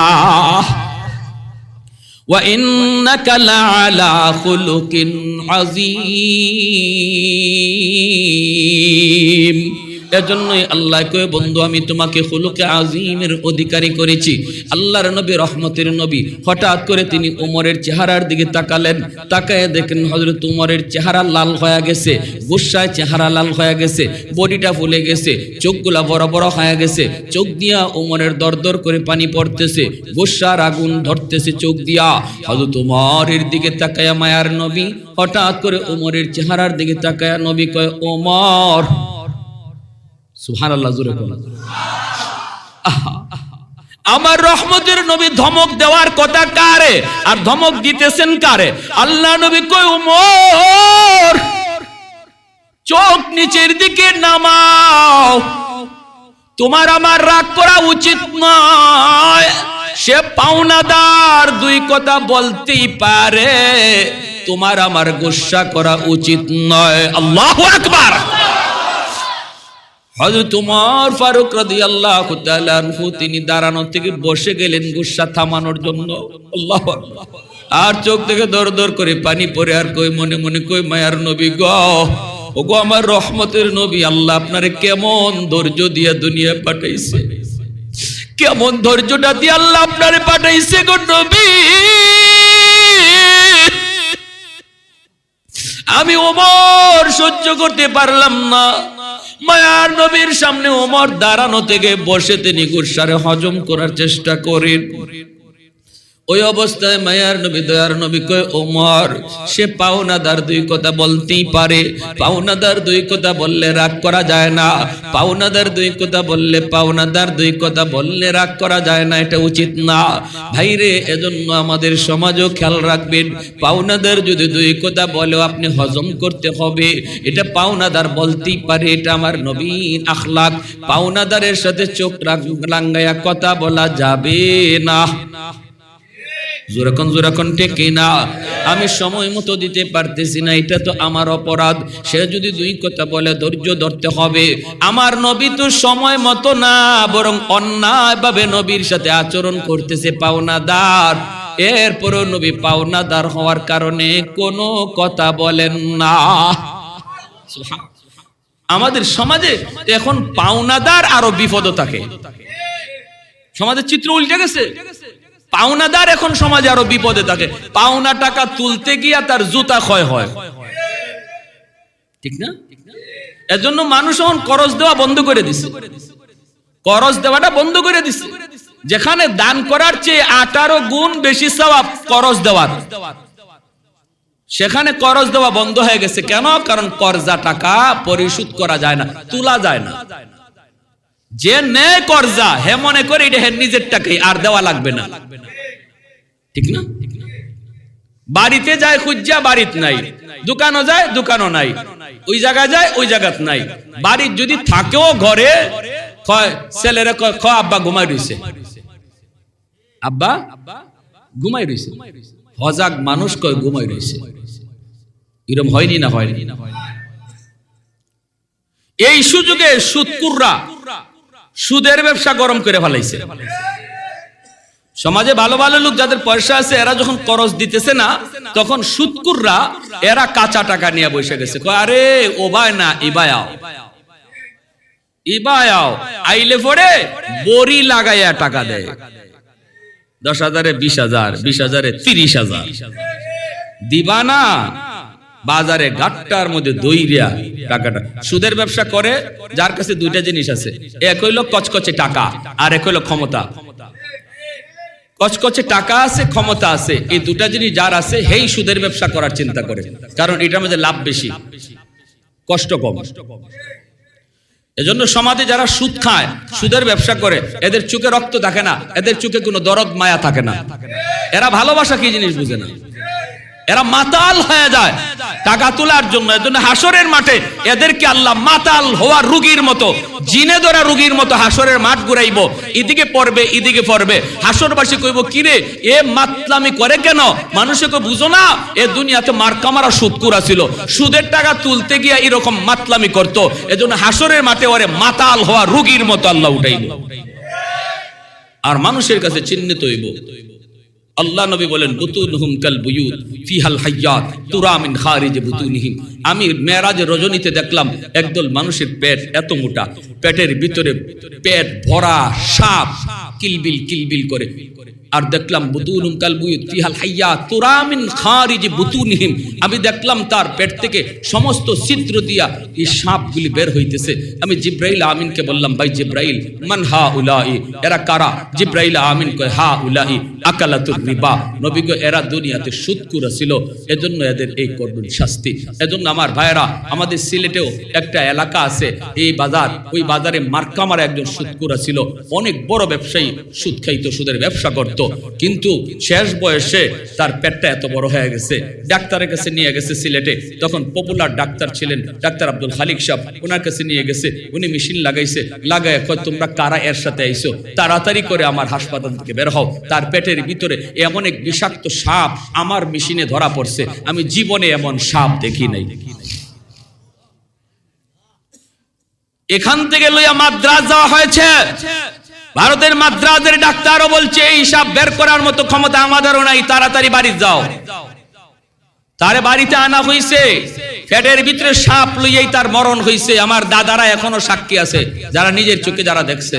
ওয়া ইন্নাকা লাআলা খুলুকিন আযীম। এজন্যই আল্লাহ কয়, বন্ধু আমি তোমাকে খুলুকে আযীমের অধিকারী করেছি। আল্লাহর নবী, রহমতের নবী, হঠাৎ করে তিনি উমরের চেহারার দিকে তাকালেন, তাকায় দেখেন হযরত উমরের চেহারা লাল হয়ে গেছে, গুসায় চেহারা লাল হয়ে গেছে, বডিটা ফুলে গেছে, চোখগুলা বড় বড় হয়ে গেছে, চোখ দিয়া উমরের দরদর করে পানি পড়তেছে, গুসার আগুন ধরতেছে চোখ দিয়া। হযরত উমরের দিকে তাকায়া মায়ার নবী হঠাৎ করে উমরের চেহারার দিকে তাকায়া নবী কয়, ওমর। সুবহানাল্লাহ, জোরে বলেন। আমার রহমতের নবী ধমক দেওয়ার কথা কারে, আর ধমক দিতেছেন কারে? আল্লাহ নবী কয়, উমর চোখ নিচের দিকে নামাও, তোমার আমার রাগ করা উচিত নয়। সে পাওনাদার, দুই কথা বলতেই পারে, তোমার আমার গুসা করা উচিত নয়। আল্লাহু আকবার। হযরত উমর ফারুক রাদিয়াল্লাহু তাআলা আনহু তিনি দাঁড়ানো থেকে বসে গেলেন গুসা থামানোর জন্য। আল্লাহু আকবার। আর চোখ থেকে দর দর করে পানি পড়ে, আর কই মনে মনে কই, মায়ার নবী গো, ওগো আমার রহমতের নবী, আল্লাহ আপনারে কেমন ধৈর্য দিয়ে দুনিয়া পাঠাইছে, কেমন ধৈর্যটা দিয়ে আল্লাহ আপনারে পাঠাইছে গো নবী। আমি ওমর সহ্য করতে পারলাম না। মায়ার নবীর সামনে ওমর দাঁড়ানো থেকে বসে তিনি গুসারে হজম করার চেষ্টা করেন। ওই অবস্থায় মায়ার নবী, দয়ার নবী কয়, ওমর সে পাওনাদার, দুই কথা বলতেই পারে, পাওনাদার দুই কথা বললে রাগ করা যায় না, পাওনাদার দুই কথা বললে, পাওনাদার দুই কথা বললে রাগ করা যায় না, এটা উচিত না ভাইরে। এজন্য আমাদের সমাজও খেয়াল রাখবেন, পাওনাদার যদি দুই কথা বলেও আপনি হজম করতে হবে, এটা পাওনাদার বলতেই পারে, এটা আমার নবীর আখলাক। পাওনাদারের সাথে চোখ রাঙ্গায়া কথা বলা যাবে না। জোরাখন ঠিক না? আমি সময় মতো দিতে পারতেছি না, এটা তো আমার অপরাধ। সে যদি দুই কথা বলে ধৈর্য ধরতে হবে। আমার নবী তো সময় মতো না, বরং অন্যায় ভাবে নবীর সাথে আচরণ করতেছে পাওনাদার, এরপরও নবী পাওনাদার হওয়ার কারণে কোনো কথা বলেন না। আমাদের সমাজে এখন পাওনাদার আরো বিপদ থাকে, সমাজের চিত্র উল্টে গেছে। পাওনাদার এখন সমাজে আরো বিপদে থাকে, পাওনা টাকা তুলতে গিয়া তার জুতা ক্ষয় হয়, ঠিক না? এজন্য মানুষ এখন করজ দেওয়া বন্ধ করে দিছে, করজ দেওয়াটা বন্ধ করে দিছে। যেখানে দান করার চেয়ে 18 গুণ বেশি সওয়াব করজ দেওয়ার, সেখানে করজ দেওয়া বন্ধ হয়ে গেছে। কেন? কারণ কর্জা টাকা পরিশোধ করা যায় না, তোলা যায় না। যে নেয় কর্জা হে মনে করে এটা হে নিজের টাকাই, আর দেওয়া লাগবে না, ঠিক না? বাড়িতে যায় খুঁজা, বাড়িত নাই, দোকানও যায়, দোকানও নাই, ওই জায়গায় যায়, ওই জায়গাত নাই। বাড়ির যদি থাকেও ঘরে কয় ছেলেরা কয়, খ আব্বা ঘুমাই রইছে, আব্বা ঘুমাই রইছে। হজাগ মানুষ কয় ঘুমাই রইছে। এরকম হয়নি না? হয়নি। এই সুযোগে সুদকুররা সুদের ব্যবসা গরম করে ফেলাইছে। সমাজে ভালো ভালো লোক যাদের পয়সা আছে, এরা যখন করজ দিতেছে না, তখন সুদকুররা এরা কাঁচা টাকা নিয়ে বসে গেছে। কয় আরে ও ভাই না, ইবায়াও ইবায়াও, আইলে পরে বড়ি লাগাইয়া টাকা দেয়। 10,000-এ 20,000, 20,000-এ 30,000 দিবা না, বাজারে গাট্টার মধ্যে দইরিয়া টাকাটা। সুদের ব্যবসা করে যার কাছে দুইটা জিনিস আছে, এক হইল কচকচে টাকা, আর এক হইল ক্ষমতা। কচকচে টাকা আছে, ক্ষমতা আছে, এই দুটা জিনিস যার আছে হেই সুদের ব্যবসা করার চিন্তা করে, কারণ এটার মধ্যে লাভ বেশি, কষ্ট কম। এজন্য সমাজে যারা সুদ খায়, সুদের ব্যবসা করে, এদের চোখে রক্ত থাকে না, এদের চোখে কোনো দরদ মায়া থাকে না, এরা ভালোবাসা কি জিনিস বুঝে না, এরা মাতাল হয়ে যায় টাকা তোলার জন্য। এজন্য হাসরের মাঠে এদেরকে আল্লাহ মাতাল হওয়া রোগীর মতো, জিনে ধরা রোগীর মতো হাসরের মাঠ ঘুরাইব, এদিকে পড়বে এদিকে পড়বে। হাসরবাসী কইব, কিরে এ মাতলামি করে কেন? মানুষকে বুঝো না, এ দুনিয়াতে মারকামারা সুদকুরা ছিল, সুদের টাকা তুলতে গিয়া এরকম মাতলামি করত। এজন্য হাসরের মাঠে ওরে মাতাল হওয়া রোগীর মতো আল্লাহ উঠাইব, আর মানুষের কাছে চিহ্নিত হইব। আল্লাহ নবী বলেন, বুতুনহুম কাল বুয়ুত ফিহাল হায়াত তুরা মিন খারিজ বুতুনিহিম। আমি মেরাজের রজনীতে দেখলাম একদল মানুষের পেট এত মোটা, পেটের ভিতরে পেট ভরা সাপ কিলবিল কিলবিল করে, আর দেখলাম বুতুনহুম কাল বুয়ুত ফিহাল হায়াত তুরা মিন খারিজ বুতুনিহিম। আমি দেখলাম তার পেট থেকে সমস্ত ছিদ্র দিয়া এই সাপগুলি বের হইতেছে। আমি জিব্রাইল আমিনকে বললাম, ভাই জিব্রাইল, মান হাউলাই, এরা কারা? জিব্রাইল আমিন কয়, হাউলাই আকালাতুর রিবা। নবী গো, এরা দুনিয়াতে সুদকুরা ছিল, এজন্য এদের এই করুণ শাস্তি। এজন্য আমার ভাইরা, আমাদের সিলেটেও একটা এলাকা আছে, এই বাজার, ওই বাজারে মার্কামার একজন সুদকুরা ছিল, অনেক বড় ব্যবসায়ী, সুদ খাইতো, সুদের ব্যবসা করত, কিন্তু শেষ বয়সে তার পেটটা এত বড় হয়ে গেছে। ডাক্তারের কাছে নিয়ে গেছে সিলেটে, তখন পপুলার ডাক্তার ছিলেন ডাক্তার আব্দুল খালিক সাহেব, ওনার কাছে নিয়ে গেছে, উনি মেশিন লাগাইছে, লাগায় কয়, তোমরা কারা এর সাথে আইছো, তাড়াতাড়ি করে আমার হাসপাতাল থেকে বের হও, তার পেটের ভিতরে এমন এক বিষাক্ত সাপ আমার মেশিনে ধরা পড়ছে, আমি জীবনে এমন সাপ দেখি নাই। এখান থেকে লইয়া মাদ্রাজ যাওয়া হয়েছে, ভারতের মাদ্রাজের ডাক্তারও বলছে এই সাপ বের করার মতো ক্ষমতা আমাদেরও নাই, তাড়াতাড়ি বাড়ি যাও। তারে বাড়িতে আনা হইছে, পেটের ভিতরে সাপ লইয়াই তার মরণ হইছে। আমার দাদারা এখনো সাক্ষী আছে, যারা নিজের চোখে যারা দেখছে,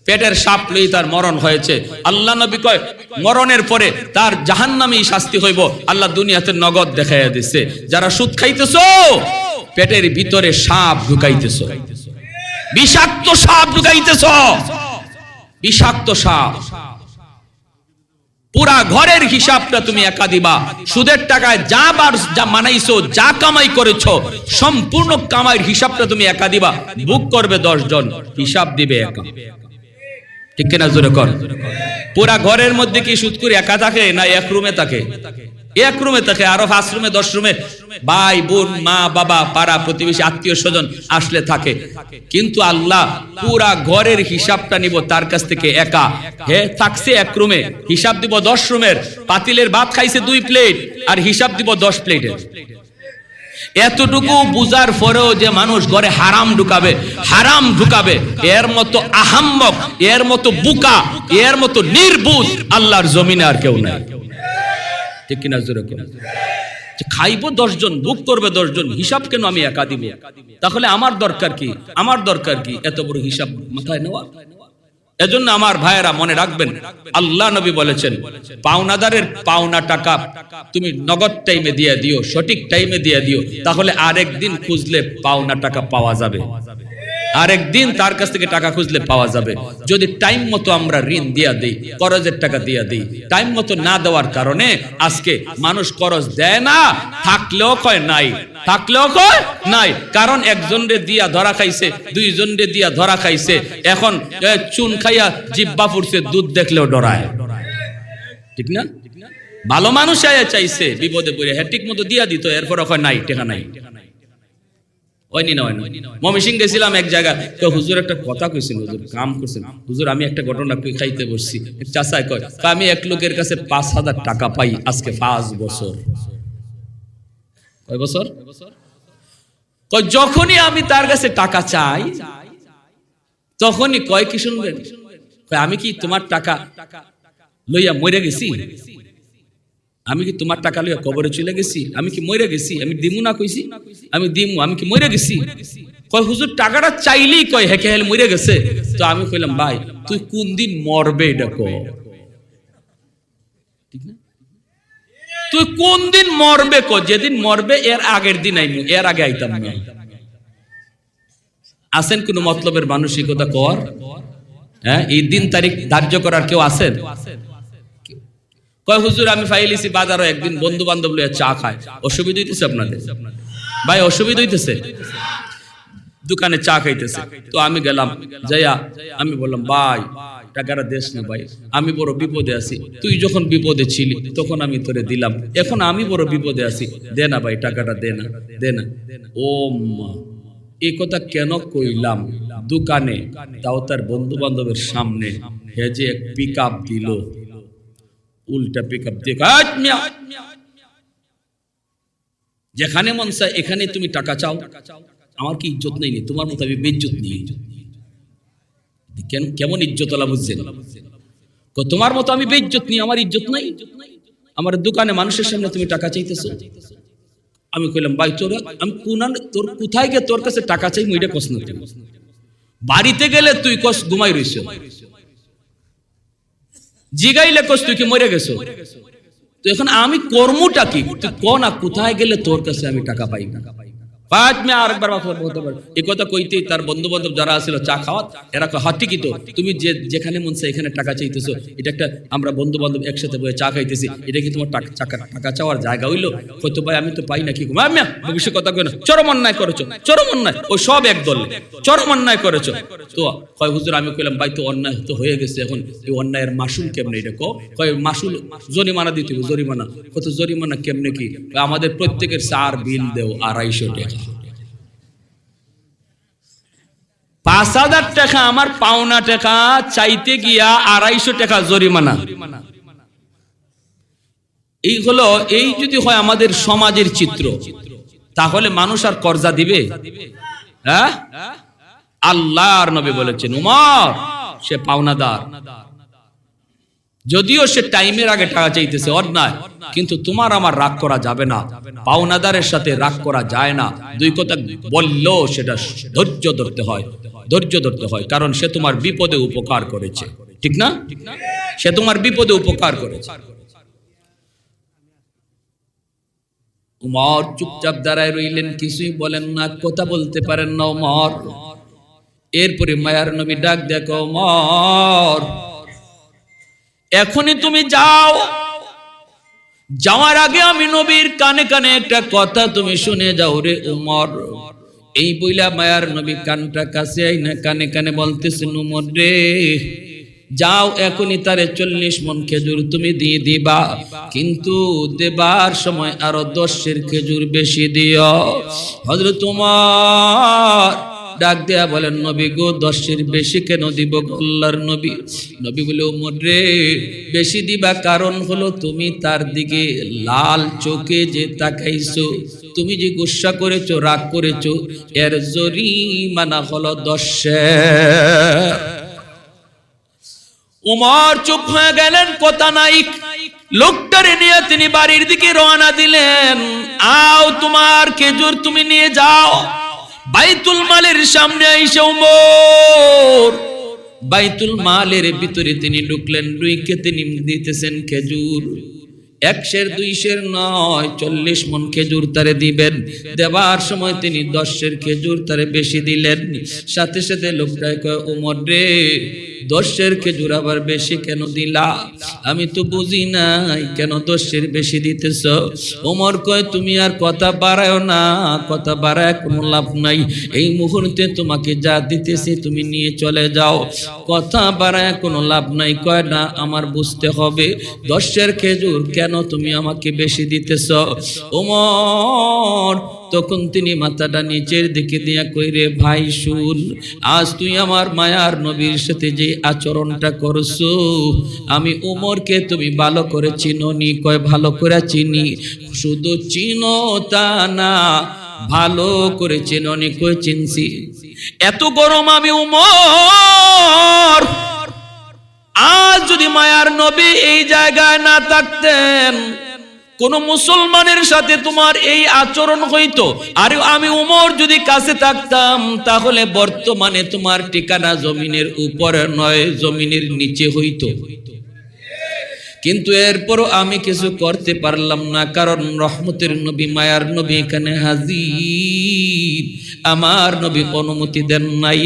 পেটের সাপ লই তার মরণ হয়েছে। আল্লাহ নবী কয়, মরণের পরে তার জাহান্নামী শাস্তি হইব, আল্লাহ দুনিয়াতে নগদ দেখাইয়া দিছে। যারা সুদ খাইতেছো, পেটের ভিতরে সাপ ঢুকাইতেছো, বিষাক্ত সাপ ঢুকাইতেছো, বিষাক্ত সাপ। পুরা ঘরের হিসাবটা তুমি একা দিবা, সুদের টাকায় যা বার যা মানাইছো, যা কামাই করেছো, সম্পূর্ণ কামাইয়ের হিসাবটা তুমি একা দিবা। বুক করবে 10 জন, হিসাব দিবে একা, ঠিক কিনা জোরে কর। পুরা ঘরের মধ্যে কি সুদ করে একা থাকে না এক রুমে থাকে? এক রুমে থাকে, আরো 5 রুমে 10 রুমে ভাই বোন মা বাবা পাড়া প্রতিবেশী আত্মীয় স্বজন আসলে থাকে, কিন্তু আল্লাহ পুরা ঘরের হিসাবটা নিব তার কাছ থেকে একা। হে থাকছে এক রুমে, হিসাব দিব 10 রুমের, পাতিলের ভাত খাইছে 2 প্লেট, আর হিসাব দিব 10 প্লেটের। এতটুকু বুঝার পরেও যে মানুষ ঘরে হারাম ঢুকাবে, হারাম ঢুকাবে, এর মতো আহাম্মক, এর মতো বুকা, এর মতো নির্বুধ আল্লাহর জমিনে আর কেউ নাই, ঠিক কিনা জোরে কোন? খাইবো 10 জন, বুক করবে 10 জন, হিসাব কেন আমি একা দিব? তাহলে আমার দরকার কি? আমার দরকার কি এত বড় হিসাব মাথায় নেওয়া? এজন্য আমার ভাইয়েরা মনে রাখবেন, আল্লাহ নবী বলেছেন, পাওনাদারের পাওনা টাকা তুমি নগদ টাইমে দিয়ে দিও, সঠিক টাইমে দিয়ে দিও, তাহলে আরেকদিন খুঁজলে পাওনা টাকা পাওয়া যাবে, আরেকদিন তার কাছ থেকে টাকা খুঁজলে পাওয়া যাবে। যদি টাইম মতো আমরা ঋণ দিয়া দিই, করজের টাকা দিয়া দিই, টাইম মতো না দেওয়ার কারণে আজকে মানুষ করজ দেয় না, থাকলেও কয় নাই, থাকলেও কয় নাই, কারণ একজনরে দিয়া ধরা খাইছে, 2 জনরে দিয়া ধরা খাইছে, এখন চুন খাইয়া জিব্বা ফুরছে, দুধ দেখলেও ডরায়, ঠিক না? ভালো মানুষ আয়া চাইছে, বিপদে পড়ে হ্যাঁ ঠিক মতো দিয়া দিত, এরপর কয় নাই, টাকা নাই। ময়মনসিংহ গেছিলাম এক জায়গা, তো হুজুর একটা কথা কইছেন, হুজুর কাম করছেন, হুজুর আমি একটা ঘটনা খাইতে বসছি, চাচাই কয়, আমি এক লোকের কাছে 5,000 টাকা পাই আজকে 5 বছর। কয় বছর? কয় যখনই আমি তার কাছে টাকা চাই, তখনই কয় কি শুনবেন, আমি কি তোমার টাকা লইয়া মরে গেছি? আমি কি তোমার টাকা লইয়া কবরে চলে গেছি? আমি কি মরে গেছি? আমি দিমু না কইছি? আমি দিমু, আমি কি মরে গেছি? কয় হুজুর টাকাটা চাইলেই কয় হেকে হেল মরে গেছে। তো আমি কইলাম, ভাই তুই কোন দিন মরবে এটা কও, ঠিক না? তুই কোন দিন মরবে কো, যেদিন মরবে এর আগের দিন আইমু, এর আগে আইতাম না। আছেন কোন মতলবের মানসিকতা কর? হ্যাঁ, এই দিন তারিখ ধার্য করার কেউ আছেন? কয় হুজুর আমি ফাইলিছি বাজারও একদিন বন্ধু বান্ধব লইয়া চা খায়, অসুবিধা হইতেছে আপনাদের? ভাই অসুবিধা হইতেছে? দোকানে চা খাইতেছে, তো আমি গেলাম, যাইয়া আমি বললাম ভাই টাকাটা দেশ না ভাই, আমি বড় বিপদে আছি, তুই যখন বিপদে ছিলি তখন আমি তোরে দিলাম, এখন আমি বড় বিপদে আছি, দে না ভাই টাকাটা, দে না দে না। ও মা, এই কথা কেন কইলাম? দোকানে, তাও তার বন্ধু বান্ধবের সামনে, হে যে এক পিক আপ দিল, উল্টা পিক আপ দিয়ে যেখানে মন চায় এখানে তুমি টাকা চাও, আমার কি ইজ্জত নেই? তোমার মতো আমি বেইজ্জত নেই। কেমন ইজ্জত আলা বুঝছেন? তোমার মতো আমি বেইজ্জত নেই, আমার ইজ্জত নাই? আমার দোকানে মানুষের সামনে তুমি টাকা চাইতেছো? আমি কইলাম ভাই তোর আমি তোর কোথায় গিয়ে তোর কাছে টাকা চাই মুইটা কস না, তুই বাড়িতে গেলে তুই কস ঘুমাই রইছ, জিগাইলে কস তুই কি মরে গেছো, তো এখন আমি কর্মটা কি? তুই ক না কোথায় গেলে তোর কাছে আমি টাকা পাই না? আরেকবার এই কথা কইতেই তার বন্ধু বান্ধব যারা আছিল চা খাওয়াত, এরা হ্যাঁ ঠিকই তো, তুমি যেখানে মন চায় এখানে টাকা চাইতেছো, এটা একটা আমরা বন্ধু বান্ধব একসাথে বসে চা খাইতেছি, এটা কি তোমার টাকা চাওয়ার জায়গা হইলো? হয়তো ভাই আমি তো পাই না, কি ভবিষ্যৎ কথা কই না, চরম অন্যায় করেছো, চরম অন্যায়, ও সব এক দল, চরম অন্যায় করেছো। তো কয় হুজুর আমি কইলাম ভাই তো অন্যায় তো হয়ে গেছে, এখন এই অন্যায়ের মাসুল কেমনে? এটা কয় মাসুল জরিমানা দিতে হবে, জরিমানা। কত জরিমানা কেমনে কি? আমাদের প্রত্যেকের চার বিল দেও 250 টাকা। 5000 টাকা আমার পাওনা টাকা চাইতে গিয়া 250 টাকা জরিমানা। এই হলো, এই যদি হয় আমাদের সমাজের চিত্র, তাহলে মানুষ আর কর্জা দিবে? হ্যাঁ, আল্লাহর নবী বলেছেন উমর সে পাওনাদার, যদিও সে টাইমের আগে টাকা চাইতেছে অন্যায়, কিন্তু তোমার আমার রাগ করা যাবে না, পাওনাদারের সাথে রাগ করা যায় না। দুই কথা বললেও সেটা ধৈর্য ধরতে হয়, ধৈর্য ধরতে হয়, কারণ সে তোমার বিপদে উপকার করেছে, ঠিক না? সে তোমার বিপদে উপকার করেছে। উমর চুপচাপ দাঁড়ায় রইলেন, কিছুই বলেন না, কথা বলতে পারেন না উমর। এরপরে মায়ার নবী ডাক দেখো, উমর এখনই তুমি যাও, যাওয়ার আগে আমি নবীর কানে কানে একটা কথা তুমি শুনে যাও রে উমর। এই বইলা মায়ার নবী কানটা কাছে আইনা কানে কানে বলতেছেন, উমর রে যাও, এখনই তারে 40 মণ খেজুর তুমি দিয়ে দিবা, কিন্তু দেবার সময় আরো 10 খেজুর বেশি দিও। হযরত উমর ডাক দেয়া বলেন, নবী গো 10 বেশি কেন দিব আল্লাহর নবী? নবী বলে, উমর রে বেশি দিবা কারণ হলো তুমি তার দিকে লাল চোখে যে তাকাইছো, তুমি যে গুসা করেছো, রাগ করেছো, এর জরিমানা হলো 10। উমর চুপ হয়ে গেলেন, কথা নাই। লোকটারে নিয়ে তিনি বাড়ির দিকে রওনা দিলেন। আও তোমার খেজুর তুমি নিয়ে যাও। বাইতুল মালের সামনে আইসা উমর বাইতুল মালের ভিতরে তিনি ঢুকলেন, ঢুকে তিনি দিতেছেন খেজুর। 100 200 নয়, 40 মণ খেজুর তারে দিবেন। দেবার সময় তিনি 10 খেজুর তারে বেশি দিলেন। সাথে সাথে লোকটাই কয়, ওমর রে 10 খেজুর আবার বেশি কেন দিলা? আমি তো বুঝি নাই কেন 10 বেশি দিতেছ। ওমর কয়, তুমি আর কথা বাড়ায়ও না, কথা বাড়ায় কোনো লাভ নাই। এই মুহূর্তে তোমাকে যা দিতেছি তুমি নিয়ে চলে যাও, কথা বাড়ায় কোনো লাভ নাই। কয় না, আমার বুঝতে হবে 10 খেজুর কেন তুমি আমাকে বেশি দিতেছ। ওমর তখন তিনি মাথাটা নিচের দিকে দিয়া কইরে, ভাই শুন, আজ তুই আমার মায়ার নবীর সাথে যে আচরণটা করছো, আমি ওমরকে তুমি ভালো করে চিনোনি? কয়, ভালো করে চিনি। শুধু চিনো তা না, ভালো করে চিনোনি? কই, চিনছি। এত গরম আমি ওমর। আজ যদি মায়ার নবী এই জায়গায় না থাকতেন, কোন মুসলমানের সাথে তোমার এই আচরণ হইতো, আর আমি ওমর যদি কাছে থাকতাম, তাহলে বর্তমানে তোমার ঠিকানা জমিনের উপরে নয়, জমিনের নিচে হইতো। কিন্তু এরপরও আমি কিছু করতে পারলাম না, কারণ রহমতের নবী, মায়ার নবী এখানে হাজির। আমার নবী অনুমতি দেন নাই,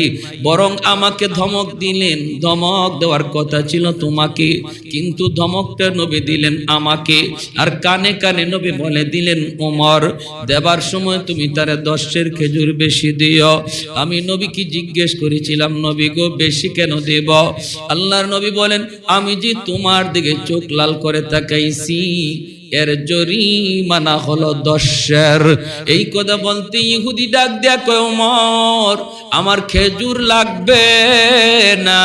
বরং আমাকে ধমক দিলেন। ধমক দেওয়ার কথা ছিল তোমাকে, কিন্তু ধমকটা নবী দিলেন আমাকে। আর কানে কানে নবী বলে দিলেন, ওমর, দেবার সময় তুমি তারে 10 খেজুর বেশি দিও। আমি নবীকে জিজ্ঞেস করেছিলাম, নবী গো, বেশি কেন দেব? আল্লাহর নবী বলেন, আমি যে তোমার দিকে চোখ লাল করে তাকাইছি, এর জরিমানা হলো 10। এই কথা বলতে ইহুদি ডাক দেয়া কয়, ওমর, আমার খেজুর লাগবে না,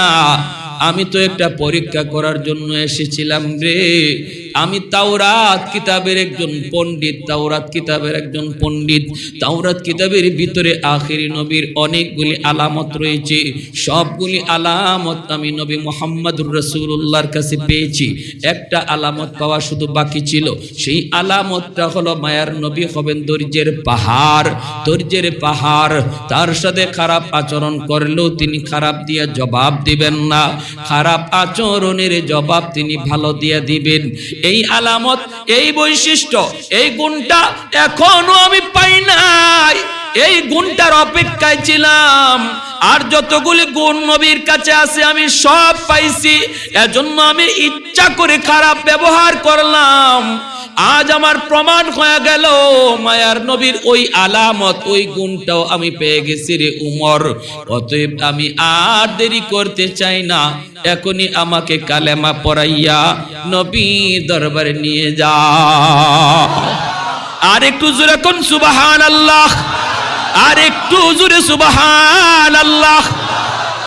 আমি তো একটা পরীক্ষা করার জন্য এসেছিলাম রে। আমি তাওরাত কিতাবের একজন পণ্ডিত, তাওরাত কিতাবের একজন পণ্ডিত। তাওরাত কিতাবের ভিতরে আখিরি নবীর অনেকগুলি আলামত রয়েছে। সবগুলি আলামত আমি নবী মুহাম্মদুর রাসূলুল্লাহর কাছে পেয়েছি। একটা আলামত পাওয়া শুধু বাকি ছিল। সেই আলামতটা হলো মায়ার নবী হবেন ধৈর্যের পাহাড়। ধৈর্যের পাহাড়। তার সাথে খারাপ আচরণ করলেও তিনি খারাপ দিয়ে জবাব দিবেন না, খারাপ আচরণের জবাব তিনি ভালো দিয়ে দিবেন। এই আলামত, এই বৈশিষ্ট্য, এই গুণটা এখনো আমি পাই নাই। এই গুণটার অপেক্ষায় ছিলাম। আর যতগুলি গুণ নবীর কাছে আছে আমি সব পাইছি, এজন্য আমি ইচ্ছা করে খারাপ ব্যবহার করলাম। আজ আমার প্রমাণ হয়ে গেল, মায়ার নবীর ওই আলামত, ওই গুণটাও আমি পেয়ে গেছি রে উমর। অতএব আমি আর দেরি করতে চাই না, এখনই আমাকে কালেমা পড়াইয়া নবীর দরবারে নিয়ে যা। আর একটু জোরে কোন সুবহানাল্লাহ, আর একটু জোরে সুবহানাল্লাহ।